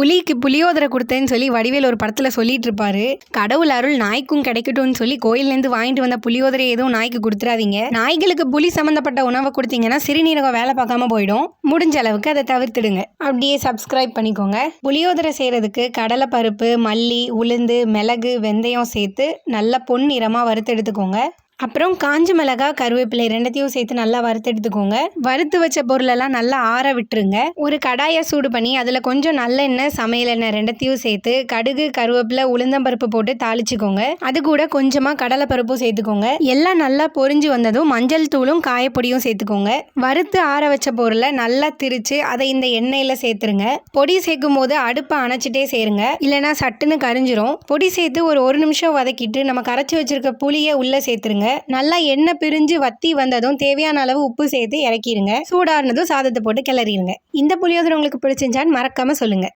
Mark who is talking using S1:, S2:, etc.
S1: புலிக்கு புளியோதரை கொடுத்தேன்னு சொல்லி வடிவேல் ஒரு படத்தில் சொல்லிட்டு இருப்பாரு. கடவுள் அருள் நாய்க்கும் கிடைக்கட்டும்னு சொல்லி கோயிலேருந்து வாங்கிட்டு வந்த புளியோதரை எதுவும் நாய்க்கு கொடுத்துறாதீங்க. நாய்களுக்கு புளி சம்மந்தப்பட்ட உணவை கொடுத்தீங்கன்னா சிறுநீரகம் வேலை பார்க்காம போயிடும். முடிஞ்ச அளவுக்கு அதை தவிர்த்துடுங்க. அப்படியே சப்ஸ்கிரைப் பண்ணிக்கோங்க. புளியோதரை செய்கிறதுக்கு கடலை பருப்பு, மல்லி, உளுந்து, மிளகு, வெந்தயம் சேர்த்து நல்லா பொன்னிறமாக வறுத்து எடுத்துக்கோங்க. அப்புறம் காஞ்ச மிளகாய், கருவேப்பிலை ரெண்டத்தையும் சேர்த்து நல்லா வறுத்து எடுத்துக்கோங்க. வறுத்து வச்ச பொருளெல்லாம் நல்லா ஆற விட்டுருங்க. ஒரு கடாயை சூடு பண்ணி அதில் கொஞ்சம் நல்லெண்ணெய், சமையல் எண்ணெய் ரெண்டத்தையும் சேர்த்து கடுகு, கருவேப்பிலை, உளுந்தம்பருப்பு போட்டு தாளிச்சுக்கோங்க. அது கூட கொஞ்சமாக கடலை பருப்பும் சேர்த்துக்கோங்க. எல்லாம் நல்லா பொரிஞ்சு வந்ததும் மஞ்சள் தூளும் காயப்பொடியும் சேர்த்துக்கோங்க. வறுத்து ஆற வச்ச பொருளை நல்லா திரிச்சு அதை இந்த எண்ணெயில் சேர்த்துருங்க. பொடி சேர்க்கும் போது அடுப்பை அணைச்சிட்டே சேருங்க, இல்லைனா சட்டுன்னு கரிஞ்சிரும். பொடி சேர்த்து ஒரு நிமிஷம் வதக்கிட்டு நம்ம கரைச்சி வச்சிருக்க புளியை உள்ளே சேர்த்துருங்க. நல்லா எண்ணெய் பிரிஞ்சு வத்தி வந்ததும் தேவையான அளவு உப்பு சேர்த்து இறக்கிடுங்க. சூடானதும் சாதத்தை போட்டு கிளறிடுங்க. இந்த புளியோதரை உங்களுக்கு பிடிச்சிருந்தான்னு மறக்காம சொல்லுங்க.